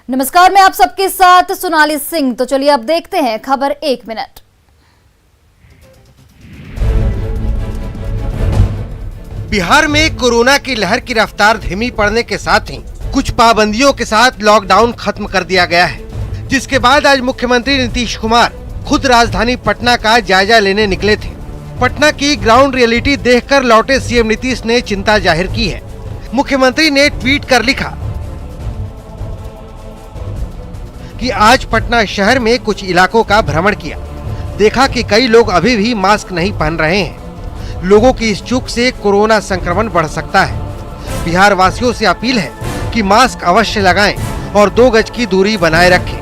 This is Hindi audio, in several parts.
नमस्कार, मैं आप सबके साथ सोनाली सिंह। तो चलिए अब देखते हैं खबर 1 मिनट। बिहार में कोरोना की लहर की रफ्तार धीमी पड़ने के साथ ही कुछ पाबंदियों के साथ लॉकडाउन खत्म कर दिया गया है, जिसके बाद आज मुख्यमंत्री नीतीश कुमार खुद राजधानी पटना का जायजा लेने निकले थे। पटना की ग्राउंड रियलिटी देखकर लौटे सीएम नीतीश ने चिंता जाहिर की है। मुख्यमंत्री ने ट्वीट कर लिखा कि आज पटना शहर में कुछ इलाकों का भ्रमण किया, देखा कि कई लोग अभी भी मास्क नहीं पहन रहे हैं। लोगों की इस चूक से कोरोना संक्रमण बढ़ सकता है। बिहार वासियों से अपील है कि मास्क अवश्य लगाएं और 2 गज की दूरी बनाए रखें।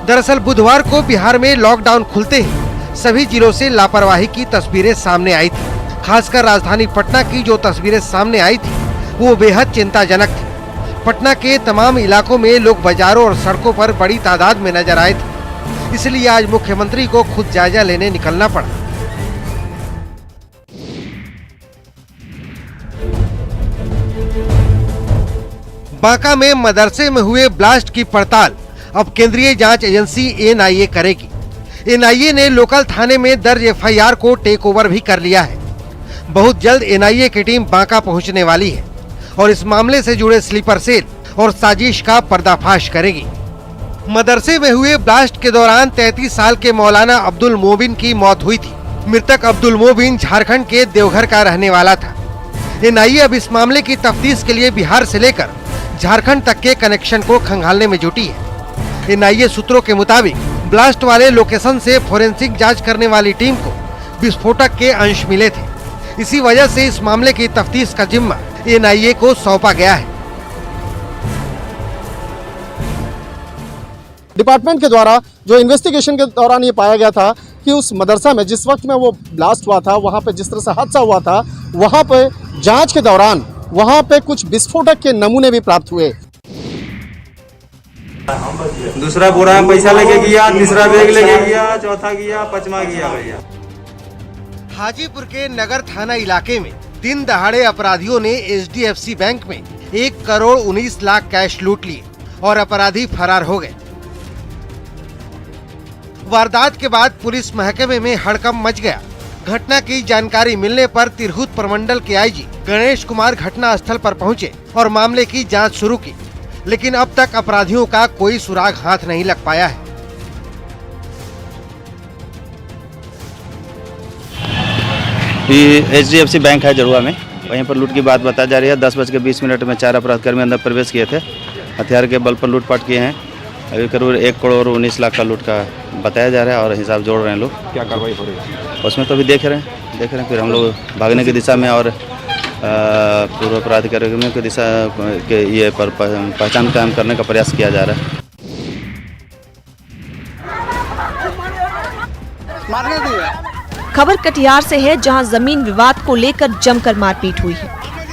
दरअसल बुधवार को बिहार में लॉकडाउन खुलते ही सभी जिलों से लापरवाही की तस्वीरें सामने आई थी। खासकर राजधानी पटना की जो तस्वीरें सामने आई थी वो बेहद चिंताजनक थी। पटना के तमाम इलाकों में लोग बाजारों और सड़कों पर बड़ी तादाद में नजर आए थे, इसलिए आज मुख्यमंत्री को खुद जायजा लेने निकलना पड़ा। बांका में मदरसे में हुए ब्लास्ट की पड़ताल अब केंद्रीय जांच एजेंसी एनआईए करेगी। एनआईए ने लोकल थाने में दर्ज एफआईआर को टेक ओवर भी कर लिया है। बहुत जल्द एनआईए की टीम बांका पहुंचने वाली है और इस मामले से जुड़े स्लीपर सेल और साजिश का पर्दाफाश करेगी। मदरसे में हुए ब्लास्ट के दौरान 33 साल के मौलाना अब्दुल मोबिन की मौत हुई थी। मृतक अब्दुल मोबिन झारखंड के देवघर का रहने वाला था। एनआईए अब इस मामले की तफ्तीश के लिए बिहार से लेकर झारखंड तक के कनेक्शन को खंगालने में जुटी है। एनआईए सूत्रों के मुताबिक ब्लास्ट वाले लोकेशन से फोरेंसिक जांच करने वाली टीम को विस्फोटक के अंश मिले थे। इसी वजह से इस मामले की तफ्तीश का जिम्मा एनआईए को सौंपा गया है। डिपार्टमेंट के द्वारा जो इन्वेस्टिगेशन के दौरान ये पाया गया था कि उस मदरसा में जिस वक्त में वो ब्लास्ट हुआ था, वहाँ पे जिस तरह से हादसा हुआ था, वहाँ पे जांच के दौरान वहाँ पे कुछ विस्फोटक के नमूने भी प्राप्त हुए। दूसरा बोरा में पैसा लेके गया, तीसरा बैग लेके गया, चौथा गया, 5वां गया भैया। हाजीपुर के नगर थाना इलाके में दिन दहाड़े अपराधियों ने एचडीएफसी बैंक में 1 करोड़ 19 लाख कैश लूट लिए और अपराधी फरार हो गए। वारदात के बाद पुलिस महकमे में हड़कंप मच गया। घटना की जानकारी मिलने पर तिरहुत प्रमंडल के आईजी गणेश कुमार घटना स्थल पर पहुंचे और मामले की जांच शुरू की, लेकिन अब तक अपराधियों का कोई सुराग हाथ नहीं लग पाया है। एचडीएफसी बैंक है जरुआ में, वहीं पर लूट की बात बताई जा रही है। 10:20 में 4 अपराधकर्मी अंदर प्रवेश किए थे, हथियार के बल पर लूटपाट किए हैं। अभी करीब 1 करोड़ 19 लाख का लूट का बताया जा रहा है और हिसाब जोड़ रहे हैं लोग। क्या कार्रवाई हो रही है उसमें तो अभी देख रहे हैं। फिर हम लोग भागने की दिशा में और पूर्व अपराधकर्मियों की दिशा के ये पर पहचान कायम करने का प्रयास किया जा रहा है। खबर कटिहार से है, जहां जमीन विवाद को लेकर जमकर मारपीट हुई है।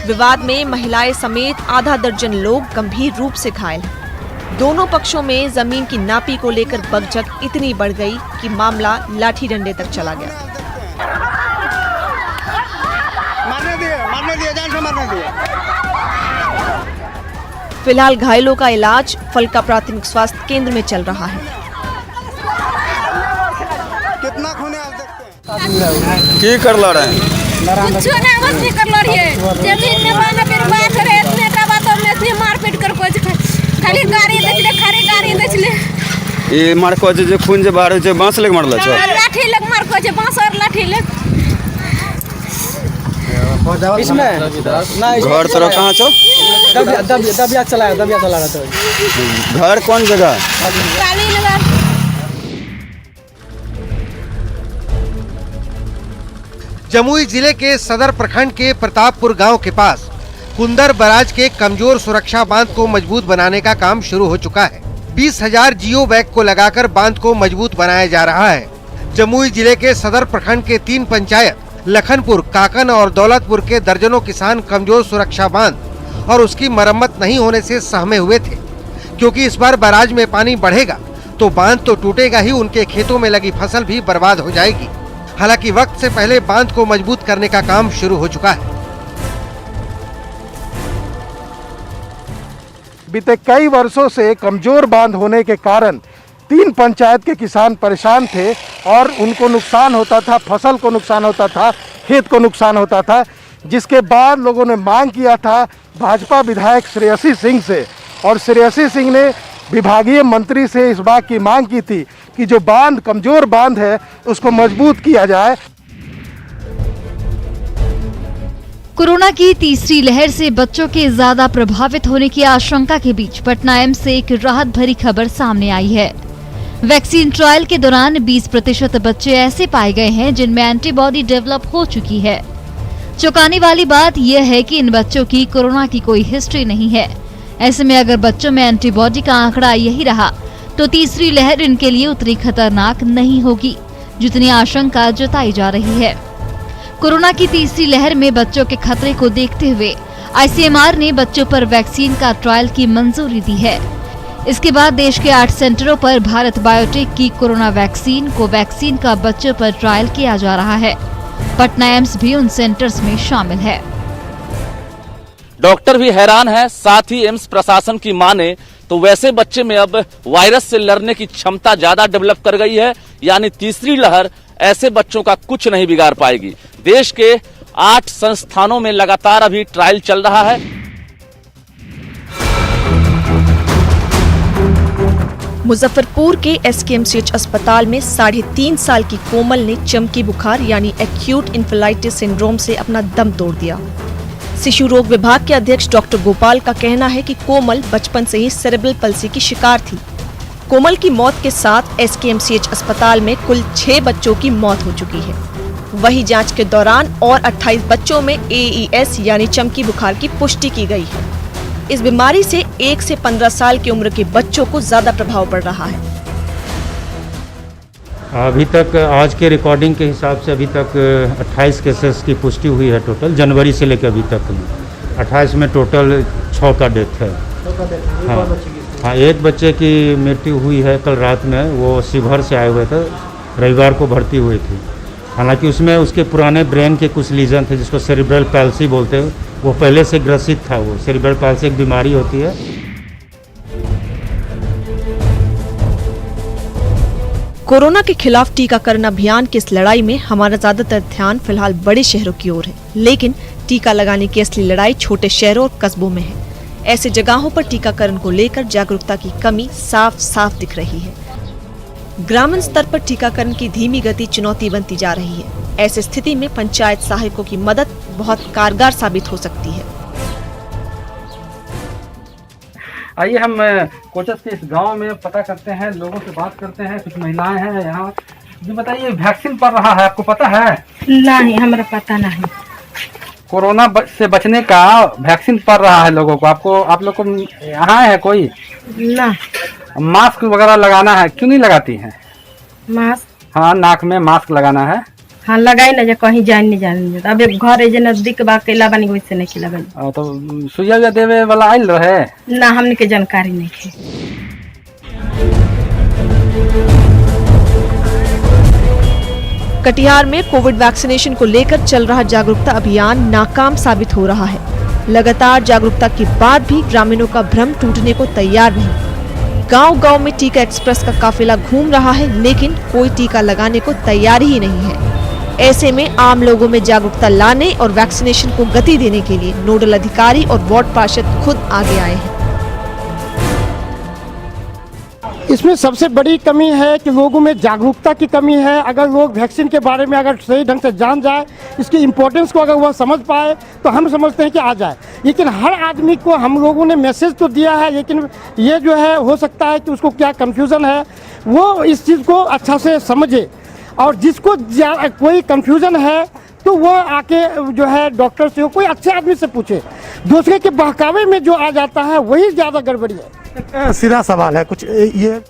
विवाद में महिलाएं समेत आधा दर्जन लोग गंभीर रूप से घायल हैं। दोनों पक्षों में जमीन की नापी को लेकर बकझक इतनी बढ़ गई कि मामला लाठी डंडे तक चला गया। फिलहाल घायलों का इलाज फलका प्राथमिक स्वास्थ्य केंद्र में चल रहा है। कितना खून है की कर लो रहे मारपीट कर खाली गाड़ी दे ये मार को जे खून जे बाहर जे बांस लेके मारला छ, लाठी लग मार को जे बांस और लाठी लग। इसमें घर तरह कहाँ छो? दबिया चला रहा था। घर कौन जगह? काली लगा। जमुई जिले के सदर प्रखंड के प्रतापपुर गांव के पास कुंदर बराज के कमजोर सुरक्षा बांध को मजबूत बनाने का काम शुरू हो चुका है। 20,000 जियो बैग को लगाकर बांध को मजबूत बनाया जा रहा है। जमुई जिले के सदर प्रखंड के 3 पंचायत लखनपुर, काकन और दौलतपुर के दर्जनों किसान कमजोर सुरक्षा बांध और उसकी मरम्मत नहीं होने से सहमे हुए थे, क्योंकि इस बार बराज में पानी बढ़ेगा तो बांध तो टूटेगा ही, उनके खेतों में लगी फसल भी बर्बाद हो जाएगी। हालांकि वक्त से पहले बांध को मजबूत करने का काम शुरू हो चुका है। बीते कई वर्षों से कमजोर बांध होने के कारण 3 पंचायत के किसान परेशान थे और उनको नुकसान होता था, फसल को नुकसान होता था, खेत को नुकसान होता था, जिसके बाद लोगों ने मांग किया था भाजपा विधायक श्रेयसी सिंह से, और श्रेयसी सिंह ने विभागीय मंत्री से इस बात की मांग की थी कि जो बांध कमजोर बांध है उसको मजबूत किया जाए। कोरोना की तीसरी लहर से बच्चों के ज्यादा प्रभावित होने की आशंका के बीच पटना एम्स से एक राहत भरी खबर सामने आई है। वैक्सीन ट्रायल के दौरान 20% बच्चे ऐसे पाए गए हैं जिनमें एंटीबॉडी डेवलप हो चुकी है। चौंकाने वाली बात यह है कि इन बच्चों की कोरोना की कोई हिस्ट्री नहीं है। ऐसे में अगर बच्चों में एंटीबॉडी का आंकड़ा यही रहा तो तीसरी लहर इनके लिए उतनी खतरनाक नहीं होगी जितनी आशंका जताई जा रही है। कोरोना की तीसरी लहर में बच्चों के खतरे को देखते हुए आईसीएमआर ने बच्चों पर वैक्सीन का ट्रायल की मंजूरी दी है। इसके बाद देश के 8 सेंटरों पर भारत बायोटेक की कोरोना वैक्सीन का बच्चों पर ट्रायल किया जा रहा है। पटना एम्स भी उन सेंटर्स में शामिल है। डॉक्टर भी हैरान है, साथ ही एम्स प्रशासन की माने तो वैसे बच्चे में अब वायरस से लड़ने की क्षमता ज्यादा डेवलप कर गई है, यानी तीसरी लहर ऐसे बच्चों का कुछ नहीं बिगाड़ पाएगी। देश के 8 संस्थानों में लगातार अभी ट्रायल चल रहा है। मुजफ्फरपुर के एसकेएमसीएच अस्पताल में 3.5 साल की कोमल ने चमकी बुखार यानी एक्यूट इन्फेलाइटिस सिंड्रोम से अपना दम तोड़ दिया। शिशु रोग विभाग के अध्यक्ष डॉक्टर गोपाल का कहना है कि कोमल बचपन से ही सेरेब्रल पल्सी की शिकार थी। कोमल की मौत के साथ एसकेएमसीएच अस्पताल में कुल 6 बच्चों की मौत हो चुकी है। वही जांच के दौरान और 28 बच्चों में एईएस यानी चमकी बुखार की पुष्टि की गई है। इस बीमारी से 1 से 15 साल की उम्र के बच्चों को ज्यादा प्रभाव पड़ रहा है। अभी तक आज के रिकॉर्डिंग के हिसाब से अभी तक 28 केसेस की पुष्टि हुई है टोटल, जनवरी से लेकर अभी तक 28 में टोटल 6 का डेथ है। हाँ, एक बच्चे की मृत्यु हुई है कल रात में, वो शिवहर से आए हुए थे, रविवार को भर्ती हुए थे। हालांकि उसमें उसके पुराने ब्रेन के कुछ लीजन थे जिसको सेरिब्रल पैल्सी बोलते हैं, वो पहले से ग्रसित था। वो सेरिब्रल पैल्सी एक बीमारी होती है। कोरोना के खिलाफ टीकाकरण अभियान की इस लड़ाई में हमारा ज्यादातर ध्यान फिलहाल बड़े शहरों की ओर है, लेकिन टीका लगाने की असली लड़ाई छोटे शहरों और कस्बों में है। ऐसे जगहों पर टीकाकरण को लेकर जागरूकता की कमी साफ साफ दिख रही है। ग्रामीण स्तर पर टीकाकरण की धीमी गति चुनौती बनती जा रही है। ऐसी स्थिति में पंचायत सहायकों की मदद बहुत कारगर साबित हो सकती है। आइए हम कोचस के इस गांव में पता करते हैं, लोगों से बात करते हैं। कुछ महिलाएं हैं यहाँ। जी बताइए, वैक्सीन पड़ रहा है, आपको पता है? नहीं, हमारा पता नहीं। कोरोना से बचने का वैक्सीन पड़ रहा है लोगों को। आप लोग को यहाँ है कोई? ना। मास्क वगैरह लगाना है, क्यों नहीं लगाती हैं? मास्क? हाँ, नाक में मास्क लगाना है। हाँ, लगाई ना, कहीं जाने जाता। अब घर है नजदीक बा केला बनी वैसे नहीं लगाई। तो सुइया देवे वाला आयल रहे ना, हमने के जानकारी नहीं है। कटिहार में कोविड वैक्सीनेशन को लेकर चल रहा जागरूकता अभियान नाकाम साबित हो रहा है। लगातार जागरूकता के बाद भी ग्रामीणों का भ्रम टूटने को तैयार नहीं। गांव-गांव में टीका एक्सप्रेस का काफिला घूम रहा है, लेकिन कोई टीका लगाने को तैयार ही नहीं है। ऐसे में आम लोगों में जागरूकता लाने और वैक्सीनेशन को गति देने के लिए नोडल अधिकारी और वार्ड पार्षद खुद आगे आए हैं। इसमें सबसे बड़ी कमी है कि लोगों में जागरूकता की कमी है। अगर लोग वैक्सीन के बारे में अगर सही ढंग से जान जाए, इसकी इम्पोर्टेंस को अगर वह समझ पाए, तो हम समझते हैं कि आ जाए। लेकिन हर आदमी को हम लोगों ने मैसेज तो दिया है, लेकिन ये जो है हो सकता है कि उसको क्या कन्फ्यूज़न है, वो इस चीज़ को अच्छा से समझे। और जिसको कोई कन्फ्यूज़न है तो वो आके जो है डॉक्टर से, कोई अच्छे आदमी से पूछे। दूसरे के बहकावे में जो आ जाता है वही ज़्यादा गड़बड़ी है। सीधा सवाल है कुछ ये।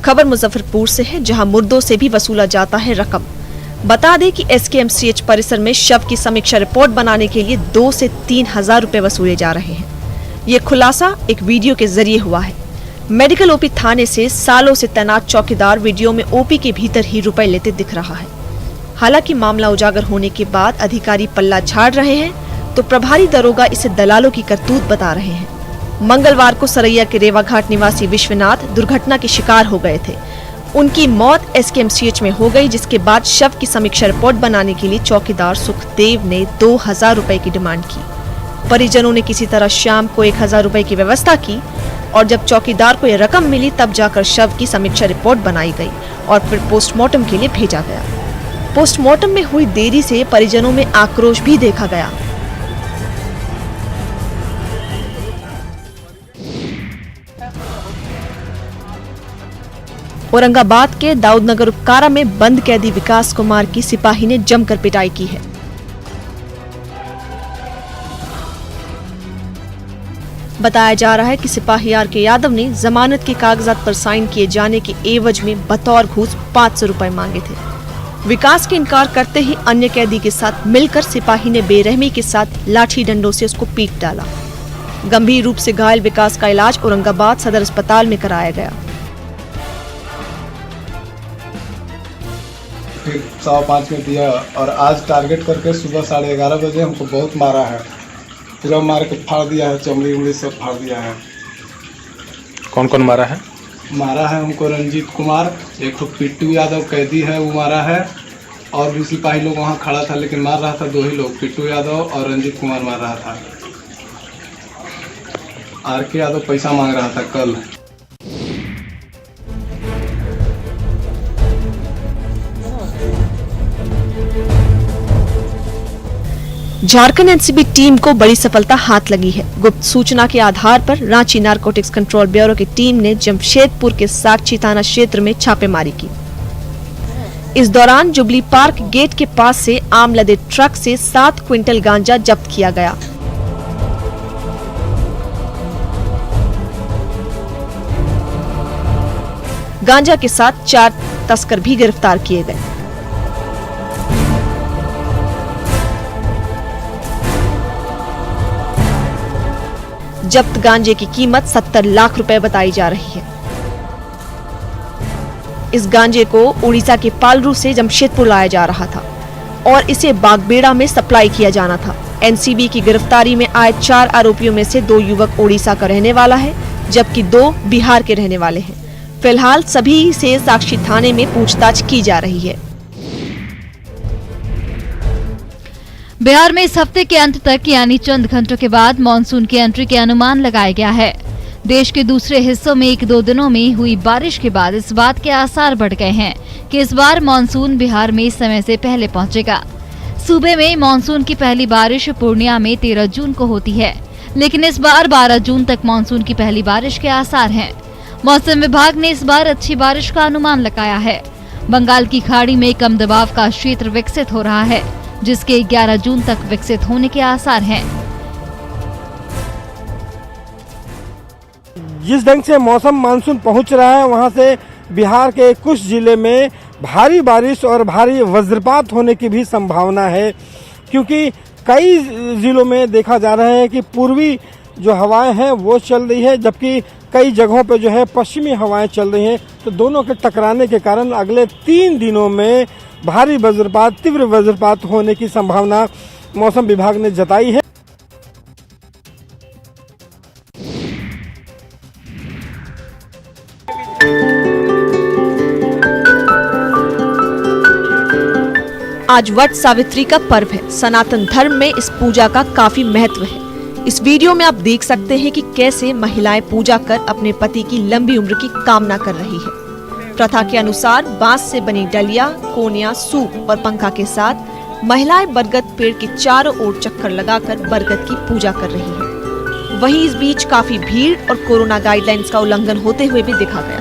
खबर मुजफ्फरपुर से है, जहां मुर्दों से भी वसूला जाता है रकम। बता दें कि एसकेएमसीएच परिसर में शव की समीक्षा रिपोर्ट बनाने के लिए 2 से 3 हजार रुपए वसूले जा रहे हैं। ये खुलासा एक वीडियो के जरिए हुआ है। मेडिकल ओपी थाने से सालों से तैनात चौकीदार वीडियो में ओपी के भीतर ही रुपए लेते दिख रहा है। हालांकि मामला उजागर होने के बाद अधिकारी पल्ला झाड़ रहे हैं। तो प्रभारी दरोगा इसे दलालों की करतूत बता रहे हैं। मंगलवार को सरैया के रेवाघाट निवासी विश्वनाथ दुर्घटना के शिकार हो गए थे। उनकी मौत SKMCH में हो गई, जिसके बाद शव की समीक्षा रिपोर्ट बनाने के लिए चौकीदार सुखदेव ने 2000 रुपए की डिमांड की। परिजनों ने किसी तरह शाम को 1000 रुपए की व्यवस्था की और जब चौकीदार को यह रकम मिली तब जाकर शव की समीक्षा रिपोर्ट बनाई गई और फिर पोस्टमार्टम के लिए भेजा गया। पोस्टमार्टम में हुई देरी से परिजनों में आक्रोश भी देखा गया। औरंगाबाद के दाऊदनगर उपकारा में बंद कैदी विकास कुमार की सिपाही ने जमकर पिटाई की है। बताया जा रहा है कि सिपाही RK यादव ने जमानत के कागजात पर साइन किए जाने के एवज में बतौर घूस 500 रुपए मांगे थे। विकास के इनकार करते ही अन्य कैदी के साथ मिलकर सिपाही ने बेरहमी के साथ लाठी डंडों से उसको पीट डाला। गंभीर रूप से घायल विकास का इलाज औरंगाबाद सदर अस्पताल में कराया गया। फिर 5:15 में दिया और आज टारगेट करके सुबह 11:30 बजे हमको बहुत मारा है। पूरा मार के फाड़ दिया है, चमड़ी उमड़ी सब फाड़ दिया है। कौन कौन मारा है? मारा है हमको रंजीत कुमार, एक तो पिट्टू यादव कैदी है वो मारा है, और भी सिपाही लोग वहाँ खड़ा था लेकिन मार रहा था 2 ही लोग, पिट्टू यादव और रंजीत कुमार मार रहा था। RK यादव पैसा मांग रहा था कल। झारखंड एनसीबी टीम को बड़ी सफलता हाथ लगी है। गुप्त सूचना के आधार पर रांची नारकोटिक्स कंट्रोल ब्यूरो की टीम ने जमशेदपुर के साक्षी थाना क्षेत्र में छापेमारी की। इस दौरान जुबली पार्क गेट के पास से आम लदे ट्रक से 7 क्विंटल गांजा जब्त किया गया। गांजा के साथ 4 तस्कर भी गिरफ्तार किए गए। जब्त गांजे की कीमत 70 लाख रुपए बताई जा रही है। इस गांजे को उड़ीसा के पालरू से जमशेदपुर लाया जा रहा था और इसे बागबेड़ा में सप्लाई किया जाना था। एनसीबी की गिरफ्तारी में आए 4 आरोपियों में से 2 युवक उड़ीसा का रहने वाला है, जबकि 2 बिहार के रहने वाले हैं। फिलहाल सभी से साक्षी थाने में पूछताछ की जा रही है। बिहार में इस हफ्ते के अंत तक यानी चंद घंटों के बाद मानसून की एंट्री के अनुमान लगाया गया है। देश के दूसरे हिस्सों में 1-2 दिनों में हुई बारिश के बाद इस बात के आसार बढ़ गए हैं कि इस बार मानसून बिहार में समय से पहले पहुंचेगा। सूबे में मानसून की पहली बारिश पूर्णिया में 13 जून को होती है, लेकिन इस बार 12 जून तक मानसून की पहली बारिश के आसार हैं। मौसम विभाग ने इस बार अच्छी बारिश का अनुमान लगाया है। बंगाल की खाड़ी में कम दबाव का क्षेत्र विकसित हो रहा है, जिसके 11 जून तक विकसित होने के आसार हैं। जिस ढंग से मौसम मानसून पहुंच रहा है, वहां से बिहार के कुछ जिले में भारी बारिश और भारी वज्रपात होने की भी संभावना है, क्योंकि कई जिलों में देखा जा रहा है कि पूर्वी जो हवाएं हैं वो चल रही है, जबकि कई जगहों पे जो है पश्चिमी हवाएं चल रही हैं। तो दोनों के टकराने के कारण अगले 3 दिनों में भारी वज्रपात, तीव्र वज्रपात होने की संभावना मौसम विभाग ने जताई है। आज वट सावित्री का पर्व है। सनातन धर्म में इस पूजा का काफी महत्व है। इस वीडियो में आप देख सकते हैं कि कैसे महिलाएं पूजा कर अपने पति की लंबी उम्र की कामना कर रही है। प्रथा के अनुसार बांस से बनी डलिया, कोनिया, सूप और पंखा के साथ महिलाएं बरगद पेड़ के चारों ओर चक्कर लगाकर बरगद की पूजा कर रही हैं। वहीं इस बीच काफी भीड़ और कोरोना गाइडलाइंस का उल्लंघन होते हुए भी देखा गया।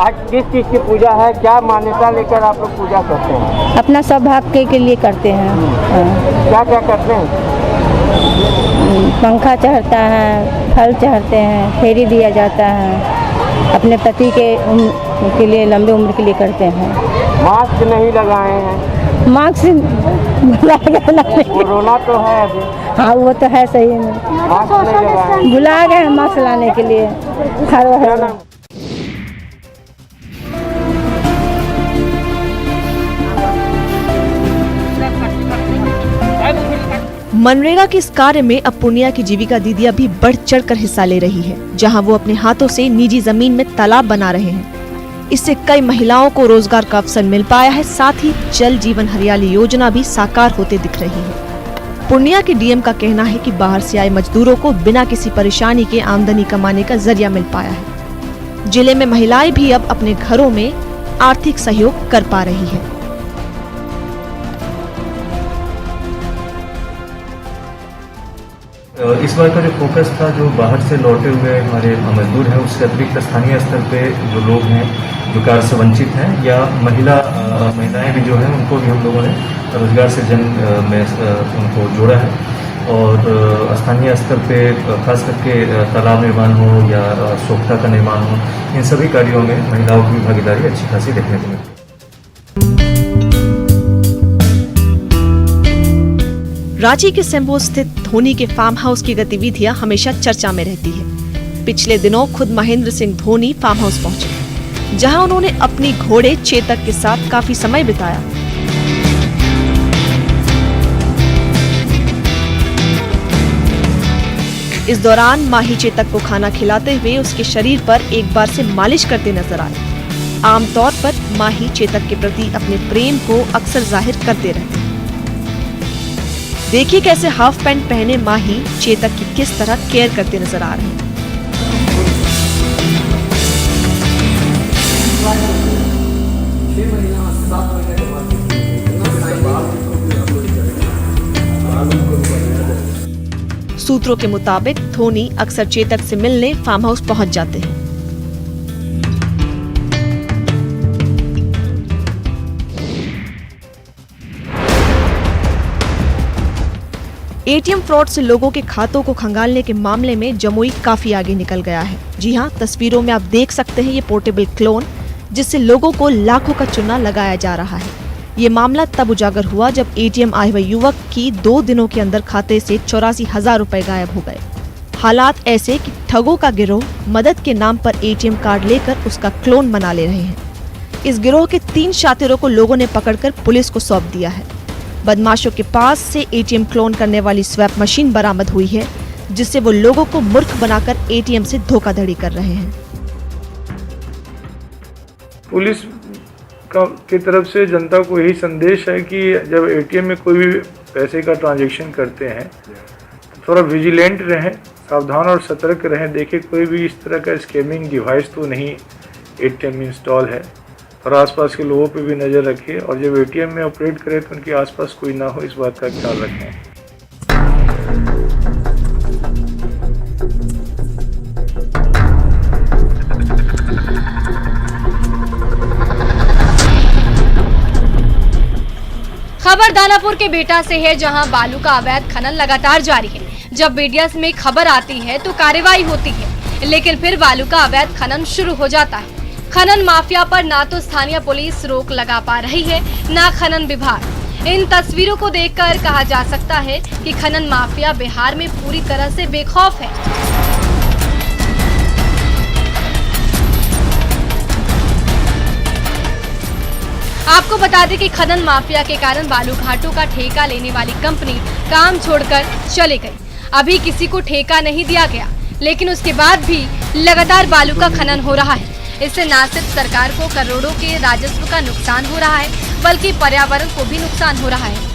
आज किस चीज की पूजा है, क्या मान्यता लेकर आप लोग पूजा करते हैं? अपना सौभाग्य के लिए करते हैं। क्या क्या करते हैं? पंखा चढ़ता है, फल चढ़ते हैं, फेरी दिया जाता है, अपने पति के लिए लंबी उम्र के लिए करते हैं। मास्क नहीं लगाए हैं? मास्क कोरोना तो है अभी। हाँ वो तो है, सही में मास्क नहीं लगाए, बुला गए मास्क लाने के लिए। मनरेगा के इस कार्य में अब पूर्णिया की जीविका दीदियां भी बढ़ चढ़कर हिस्सा ले रही है, जहां वो अपने हाथों से निजी जमीन में तालाब बना रहे हैं। इससे कई महिलाओं को रोजगार का अवसर मिल पाया है, साथ ही जल जीवन हरियाली योजना भी साकार होते दिख रही है। पूर्णिया के डीएम का कहना है कि बाहर से आए मजदूरों को बिना किसी परेशानी के आमदनी कमाने का जरिया मिल पाया है। जिले में महिलाएं भी अब अपने घरों में आर्थिक सहयोग कर पा रही है। इस बार का जो फोकस था, जो बाहर से लौटे हुए हमारे मजदूर हैं, उसके अतिरिक्त स्थानीय स्तर पे जो लोग हैं जो कार्य से वंचित हैं, या महिलाएं भी जो हैं, उनको भी हम लोगों ने रोजगार सृजन में उनको जोड़ा है। और स्थानीय स्तर पे खास करके तालाब निर्माण हो या सोख्ता का निर्माण हो, इन सभी कार्यों में महिलाओं की भागीदारी अच्छी खासी देखने को मिलती है। रांची के सेम्बो स्थित धोनी के फार्म हाउस की गतिविधियां हमेशा चर्चा में रहती है। पिछले दिनों खुद महेंद्र सिंह धोनी फार्म हाउस पहुंचे, जहां उन्होंने अपनी घोड़े चेतक के साथ काफी समय बिताया। इस दौरान माही चेतक को खाना खिलाते हुए उसके शरीर पर एक बार से मालिश करते नजर आए। आमतौर पर माही चेतक के प्रति अपने प्रेम को अक्सर जाहिर करते रहते हैं। देखिए कैसे हाफ पैंट पहने माही चेतक की किस तरह केयर करते नजर आ रहे हैं। सूत्रों के मुताबिक धोनी अक्सर चेतक से मिलने फार्म हाउस पहुंच जाते हैं। एटीएम फ्रॉड से लोगों के खातों को खंगालने के मामले में जमुई काफी आगे निकल गया है। जी हां, तस्वीरों में आप देख सकते हैं ये पोर्टेबल क्लोन, जिससे लोगों को लाखों का चूना लगाया जा रहा है। ये मामला तब उजागर हुआ जब एटीएम आए हुए युवक की 2 दिनों के अंदर खाते से 84,000 रुपए गायब हो गए। हालात ऐसे कि ठगों का गिरोह मदद के नाम पर एटीएम कार्ड लेकर उसका क्लोन बना ले रहे हैं। इस गिरोह के 3 शातिरों को लोगों ने पकड़कर पुलिस को सौंप दिया है। बदमाशों के पास से एटीएम क्लोन करने वाली स्वैप मशीन बरामद हुई है, जिससे वो लोगों को मूर्ख बनाकर एटीएम से धोखाधड़ी कर रहे हैं। पुलिस की तरफ से जनता को यही संदेश है कि जब एटीएम में कोई भी पैसे का ट्रांजैक्शन करते हैं तो थोड़ा विजिलेंट रहें, सावधान और सतर्क रहें। देखिए कोई भी इस तरह का स्कैमिंग डिवाइस तो नहीं एटीएम में इंस्टॉल है, और आसपास के लोगों पे भी नज़र रखिए, और जब एटीएम में ऑपरेट करें तो उनके आसपास कोई ना हो, इस बात का ख्याल रखें। खबर दानापुर के बेटा से है, जहां बालू का अवैध खनन लगातार जारी है। जब मीडिया में खबर आती है तो कार्रवाई होती है, लेकिन फिर बालू का अवैध खनन शुरू हो जाता है। खनन माफिया पर ना तो स्थानीय पुलिस रोक लगा पा रही है, ना खनन विभाग। इन तस्वीरों को देखकर कहा जा सकता है कि खनन माफिया बिहार में पूरी तरह से बेखौफ है। आपको बता दें कि खनन माफिया के कारण बालू घाटों का ठेका लेने वाली कंपनी काम छोड़कर चली गई। अभी किसी को ठेका नहीं दिया गया, लेकिन उसके बाद भी लगातार बालू का खनन हो रहा है। इससे न सिर्फ सरकार को करोड़ों के राजस्व का नुकसान हो रहा है, बल्कि पर्यावरण को भी नुकसान हो रहा है।